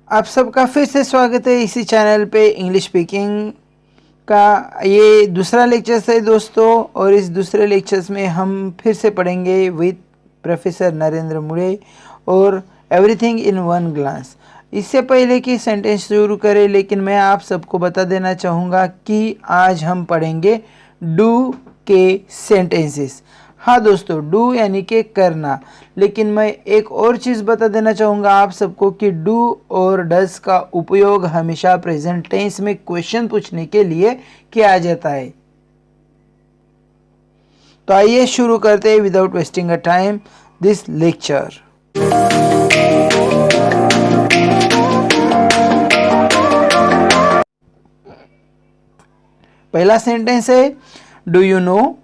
आप सबका फिर से स्वागत है इसी चैनल पे इंग्लिश स्पीकिंग का। ये दूसरा लेक्चर्स है दोस्तों, और इस दूसरे लेक्चर्स में हम फिर से पढ़ेंगे विद प्रोफेसर नरेंद्र मुड़े और एवरीथिंग इन वन ग्लांस। इससे पहले कि सेंटेंस शुरू करें, लेकिन मैं आप सबको बता देना चाहूँगा कि आज हम पढ़ेंगे डू के सेंटेंसेस। हाँ दोस्तों, डू यानी कि करना, लेकिन मैं एक और चीज़ बता देना चाहूँगा आप सबको कि डू और डज का उपयोग हमेशा प्रेजेंट टेंस में क्वेश्चन पूछने के लिए किया जाता है। तो आइए शुरू करते हैं without wasting a time this lecture. पहला सेंटेंस है डू यू नो,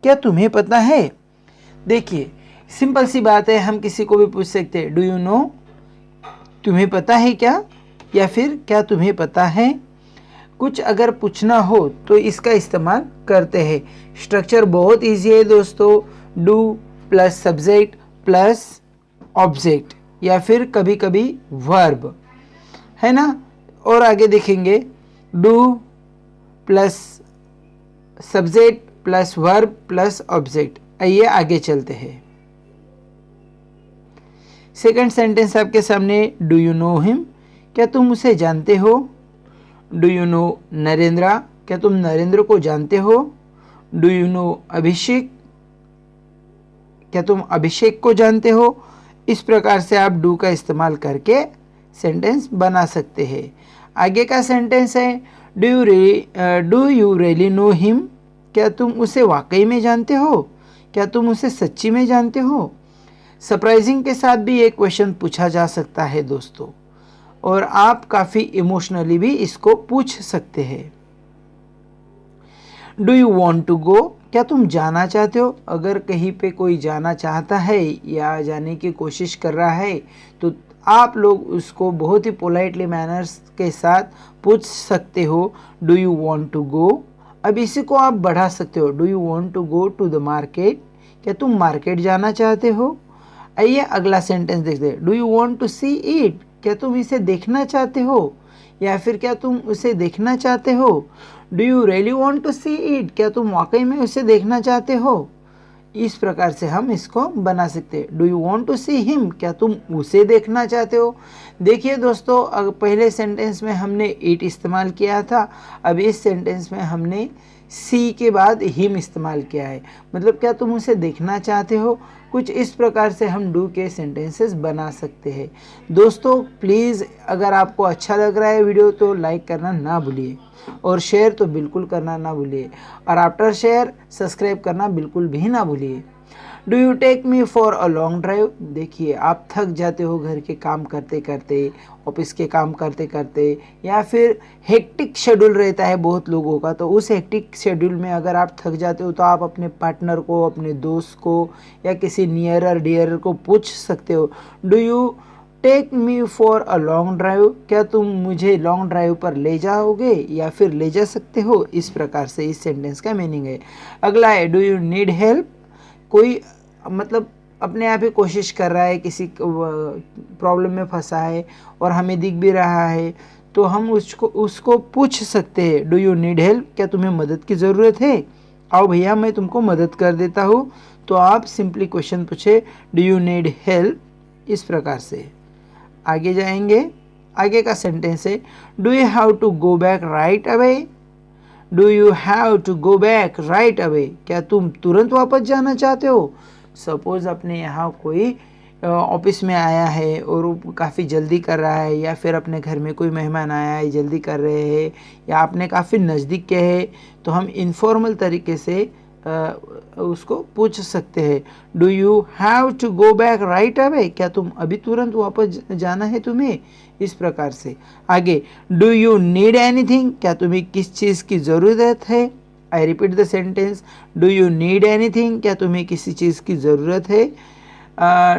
क्या तुम्हें पता है। देखिए सिंपल सी बात है, हम किसी को भी पूछ सकते हैं डू यू नो, तुम्हें पता है क्या, या फिर क्या तुम्हें पता है। कुछ अगर पूछना हो तो इसका इस्तेमाल करते हैं। स्ट्रक्चर बहुत इजी है दोस्तों, do plus subject plus object, या फिर कभी कभी वर्ब, है ना। और आगे देखेंगे do plus subject plus verb plus object. आइए आगे चलते हैं। सेकंड सेंटेंस आपके सामने, डू यू नो हिम, क्या तुम उसे जानते हो। डू यू नो नरेंद्रा, क्या तुम नरेंद्र को जानते हो। डू यू नो अभिषेक, क्या तुम अभिषेक को जानते हो। इस प्रकार से आप डू का इस्तेमाल करके सेंटेंस बना सकते हैं। आगे का सेंटेंस है do you really know him, क्या तुम उसे वाकई में जानते हो, क्या तुम उसे सच्ची में जानते हो। सरप्राइजिंग के साथ भी एक क्वेश्चन पूछा जा सकता है दोस्तों, और आप काफ़ी इमोशनली भी इसको पूछ सकते हैं। Do you want to go, क्या तुम जाना चाहते हो। अगर कहीं पे कोई जाना चाहता है या जाने की कोशिश कर रहा है तो आप लोग उसको बहुत ही पोलाइटली मैनर्स के साथ पूछ सकते हो do you want to go. अब इसी को आप बढ़ा सकते हो, do you want to go to the market, क्या तुम मार्केट जाना चाहते हो। आइए अगला सेंटेंस देखते हैं, do you want to see it, क्या तुम इसे देखना चाहते हो, या फिर क्या तुम उसे देखना चाहते हो। Do you really want to see it, क्या तुम वाकई में उसे देखना चाहते हो। इस प्रकार से हम इसको बना सकते हैं। Do you want to see him, क्या तुम उसे देखना चाहते हो। देखिए दोस्तों, पहले सेंटेंस में हमने इट इस्तेमाल किया था, अब इस सेंटेंस में हमने सी के बाद हिम इस्तेमाल किया है। मतलब क्या तुम उसे देखना चाहते हो। कुछ इस प्रकार से हम डू के सेंटेंसेस बना सकते हैं। दोस्तों प्लीज़, अगर आपको अच्छा लग रहा है वीडियो तो लाइक करना ना भूलिए, और शेयर तो बिल्कुल करना ना भूलिए, और आफ्टर शेयर सब्सक्राइब करना बिल्कुल भी ना भूलिए। Do you take me for a long drive, देखिए आप थक जाते हो घर के काम करते करते, ऑफिस के काम करते करते, या फिर हेक्टिक शेड्यूल रहता है बहुत लोगों का, तो उस हेक्टिक शेड्यूल में अगर आप थक जाते हो तो आप अपने पार्टनर को, अपने दोस्त को, या किसी नियरर डियरर को पूछ सकते हो do you take me for a long drive, क्या तुम मुझे लॉन्ग ड्राइव पर ले जाओगे या फिर ले जा सकते हो। इस प्रकार से इस सेंटेंस का मीनिंग है। अगला है डू यू नीड हेल्प, कोई मतलब अपने आप ही कोशिश कर रहा है, किसी प्रॉब्लम में फंसा है और हमें दिख भी रहा है, तो हम उसको पूछ सकते हैं डू यू नीड हेल्प, क्या तुम्हें मदद की ज़रूरत है, आओ भैया मैं तुमको मदद कर देता हूँ। तो आप सिंपली क्वेश्चन पूछे डू यू नीड हेल्प। इस प्रकार से आगे जाएंगे। आगे का सेंटेंस है do you have to go back right away, do you have to go back right away, क्या तुम तुरंत वापस जाना चाहते हो। सपोज़ अपने यहाँ कोई ऑफिस में आया है और वो काफ़ी जल्दी कर रहा है, या फिर अपने घर में कोई मेहमान आया है जल्दी कर रहे हैं, या आपने काफ़ी नज़दीक के हैं, तो हम इनफॉर्मल तरीके से उसको पूछ सकते हैं do you have to go back right away, क्या तुम अभी तुरंत वापस जाना है तुम्हें। इस प्रकार से आगे डू यू नीड एनीथिंग, क्या तुम्हें किस चीज़ की ज़रूरत है। I repeat the sentence, do you need anything, क्या तुम्हें किसी चीज़ की ज़रूरत है।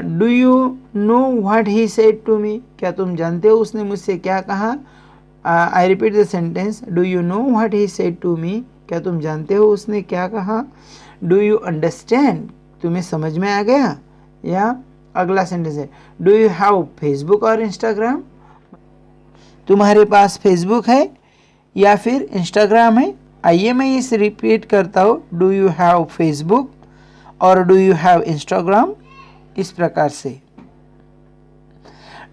Do you know what he said to me, क्या तुम जानते हो उसने मुझसे क्या कहा। I repeat the sentence, do you know what he said to me, क्या तुम जानते हो उसने क्या कहा। डू यू अंडरस्टैंड, तुम्हें समझ में आ गया। या अगला सेंटेंस है डू यू हैव फेसबुक और इंस्टाग्राम, तुम्हारे पास फेसबुक है या फिर इंस्टाग्राम है? आइए मैं इसे रिपीट करता हूँ, डू यू हैव फेसबुक और डू यू हैव इंस्टाग्राम, इस प्रकार से।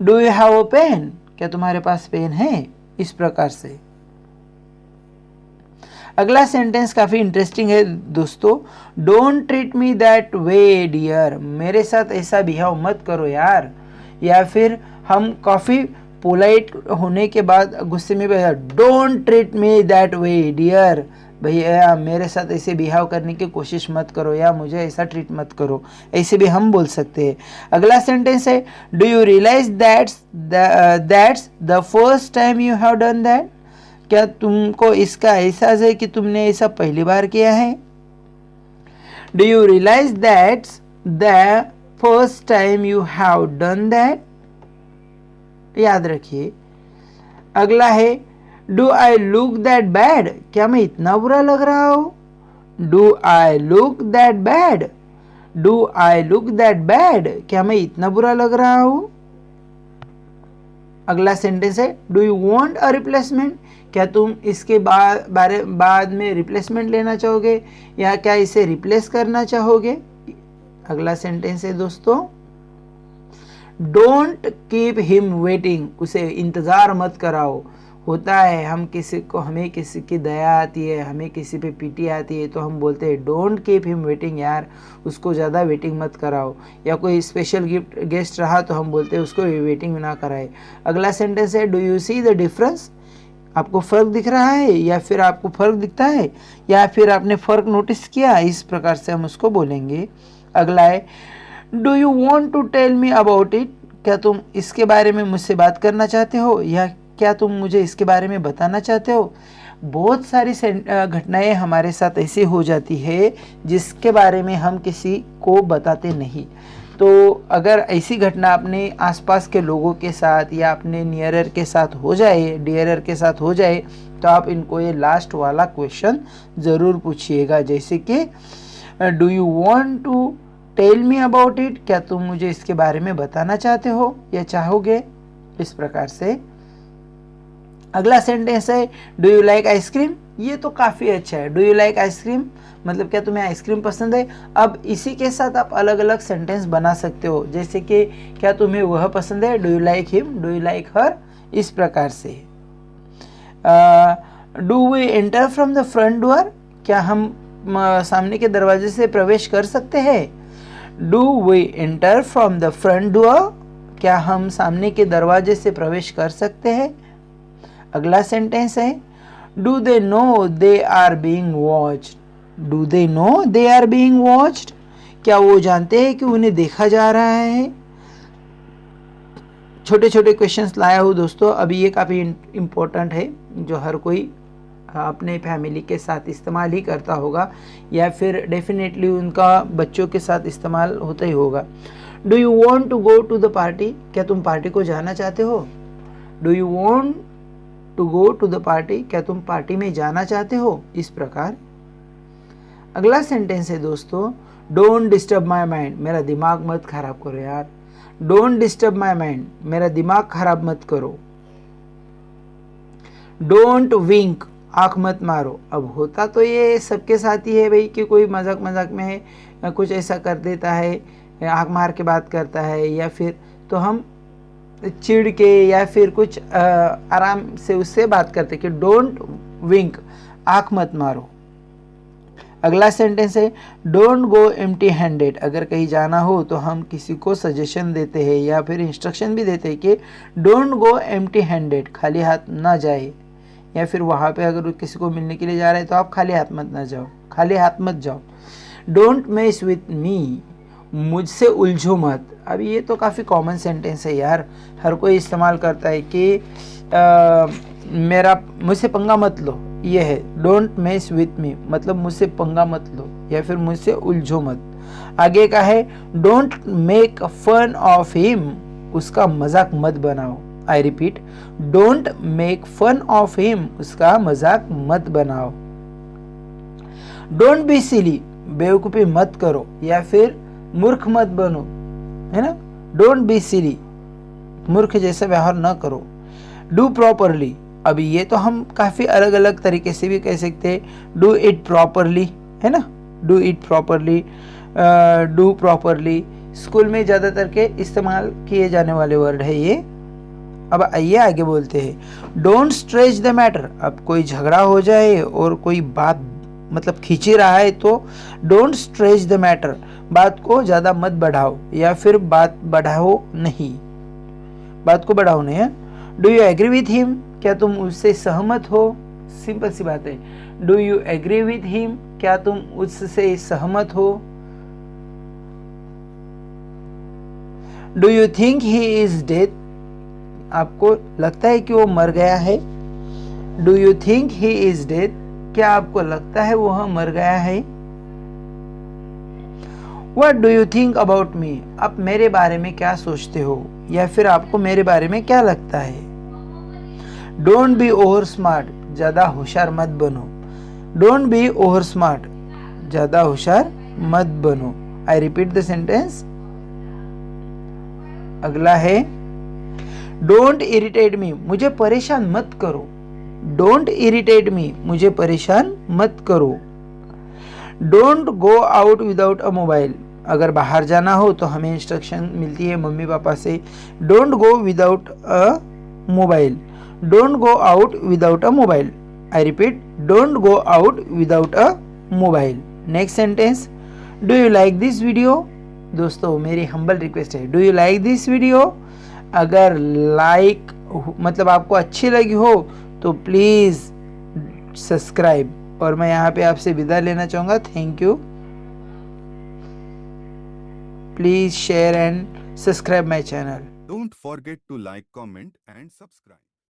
Do you have a pen, क्या तुम्हारे पास पेन है, इस प्रकार से। अगला सेंटेंस काफी इंटरेस्टिंग है दोस्तों, don't treat me that way dear, मेरे साथ ऐसा बिहेव मत करो यार। या फिर हम काफी पोलाइट होने के बाद गुस्से में don't treat me that way dear, भैया मेरे साथ ऐसे बिहेव करने की कोशिश मत करो या मुझे ऐसा ट्रीट मत करो, ऐसे भी हम बोल सकते हैं। अगला सेंटेंस है, do you realise that's the first time you have done that, क्या तुमको इसका एहसास है कि तुमने ऐसा पहली बार किया है? Do you realise that's the first time you have done that, याद रखिए। अगला है, do I look that bad, क्या मैं इतना बुरा लग रहा हूं? Do I look that bad, do I look that bad, क्या मैं इतना बुरा लग रहा हूं? अगला सेंटेंस है, do you want a replacement, क्या तुम इसके बाद में रिप्लेसमेंट लेना चाहोगे या क्या इसे रिप्लेस करना चाहोगे? अगला सेंटेंस है दोस्तों, डोंट कीप हिम वेटिंग, उसे इंतजार मत कराओ। होता है हमें किसी की दया आती है, हमें किसी पे पीटी आती है तो हम बोलते हैं डोंट कीप हिम वेटिंग, यार उसको ज़्यादा वेटिंग मत कराओ। या कोई स्पेशल गेस्ट रहा तो हम बोलते हैं उसको वेटिंग ना कराए। अगला सेंटेंस है, do you see the difference, आपको फ़र्क दिख रहा है या फिर आपको फ़र्क दिखता है या फिर आपने फ़र्क नोटिस किया, इस प्रकार से हम उसको बोलेंगे। अगला है, do you want to tell me about it, क्या तुम इसके बारे में मुझसे बात करना चाहते हो या क्या तुम मुझे इसके बारे में बताना चाहते हो? बहुत सारी घटनाएं हमारे साथ ऐसी हो जाती है जिसके बारे में हम किसी को बताते नहीं। तो अगर ऐसी घटना अपने आसपास के लोगों के साथ या अपने नियरर के साथ हो जाए, डियरर के साथ हो जाए, तो आप इनको ये लास्ट वाला क्वेश्चन ज़रूर पूछिएगा, जैसे कि do you want to tell me about it, क्या तुम मुझे इसके बारे में बताना चाहते हो या चाहोगे, इस प्रकार से। अगला सेंटेंस है, डू यू लाइक आइसक्रीम, ये तो काफ़ी अच्छा है। डू यू लाइक आइसक्रीम मतलब क्या तुम्हें आइसक्रीम पसंद है? अब इसी के साथ आप अलग अलग सेंटेंस बना सकते हो, जैसे कि क्या तुम्हें वह पसंद है, do you like him, do you like her, इस प्रकार से। Do we enter from the front door, क्या हम सामने के दरवाजे से प्रवेश कर सकते हैं? Do we enter from the front door, क्या हम सामने के दरवाजे से प्रवेश कर सकते हैं? अगला सेंटेंस है, do they know they are being watched, do they know they are being watched, क्या वो जानते हैं कि उन्हें देखा जा रहा है? छोटे छोटे क्वेश्चंस लाया हूँ दोस्तों, अभी ये काफ़ी इम्पोर्टेंट है जो हर कोई अपने फैमिली के साथ इस्तेमाल ही करता होगा या फिर डेफिनेटली उनका बच्चों के साथ इस्तेमाल होता ही होगा। Do you want to go to the party, क्या तुम पार्टी को जाना चाहते हो? Do you want to go to the party, क्या तुम पार्टी में जाना चाहते हो, इस प्रकार। अगला सेंटेंस है दोस्तों, डोंट डिस्टर्ब माई माइंड, मेरा दिमाग मत खराब करो यार। डोंट डिस्टर्ब माई माइंड, मेरा दिमाग खराब मत करो। डोंट विंक, आंख मत मारो। अब होता तो ये सबके साथ ही है भाई कि कोई मजाक मजाक में कुछ ऐसा कर देता है, आंख मार के बात करता है या फिर तो हम चिढ़ के या फिर कुछ आराम से उससे बात करते कि डोंट विंक, आंख मत मारो। अगला सेंटेंस है, डोंट गो एम्प्टी हैंडेड, अगर कहीं जाना हो तो हम किसी को सजेशन देते हैं या फिर इंस्ट्रक्शन भी देते हैं कि डोंट गो एम्प्टी हैंडेड, खाली हाथ ना जाए। या फिर वहाँ पे अगर किसी को मिलने के लिए जा रहे हैं तो आप खाली हाथ मत ना जाओ, खाली हाथ मत जाओ। डोंट मेस विथ मी, मुझसे उलझो मत। अब ये तो काफ़ी कॉमन सेंटेंस है यार, हर कोई इस्तेमाल करता है कि मुझसे पंगा मत लो, ये है डोंट मेस विथ मी, मतलब मुझसे पंगा मत लो या फिर मुझसे उलझो मत। आगे का है, don't make fun of him, उसका मजाक मत बनाओ। I repeat, don't make fun of him, उसका मजाक मत बनाओ। डोंट बी सिली, बेवकूफ़ी मत करो या फिर मूर्ख मत बनो, है ना। डोंट बी सिली, मूर्ख जैसा व्यवहार न करो। डू प्रॉपरली, अभी ये तो हम काफ़ी अलग अलग तरीके से भी कह सकते हैं। डू इट प्रॉपरली, है ना, do it properly, do properly school में ज़्यादातर के इस्तेमाल किए जाने वाले वर्ड है ये। अब आइए आगे बोलते हैं। डोंट स्ट्रेच द मैटर, अब कोई झगड़ा हो जाए और कोई बात मतलब खींची रहा है तो डोंट स्ट्रेच द मैटर, बात को ज़्यादा मत बढ़ाओ या फिर बात बढ़ाओ नहीं, बात को बढ़ाओ नहीं है। Do you agree with him, क्या तुम उससे सहमत हो, सिंपल सी बात है। Do you agree with him, क्या तुम उससे सहमत हो। Do you think he is dead, आपको लगता है कि वो मर गया है। Do you think he is dead, क्या आपको लगता है वह मर गया है। What do you think about me, आप मेरे बारे में क्या सोचते हो या फिर आपको मेरे बारे में क्या लगता है। Don't be over smart, ज़्यादा होशियार मत बनो। Don't be over smart, ज़्यादा होशियार मत बनो। I repeat the sentence। अगला है Don't irritate me, मुझे परेशान मत करो। Don't irritate me, मुझे परेशान मत करो। Don't go out without a mobile, अगर बाहर जाना हो तो हमें इंस्ट्रक्शन मिलती है मम्मी पापा से। Don't go without a mobile, don't go out without a mobile। I repeat, don't go out without a mobile। Next sentence, do you like this video, दोस्तों मेरी हम्बल रिक्वेस्ट है, do you like this video, अगर like मतलब आपको अच्छी लगी हो तो प्लीज़ सब्सक्राइब। और मैं यहाँ पे आपसे विदा लेना चाहूँगा। Thank you. Please share and subscribe my channel. Don't forget to like, comment and subscribe.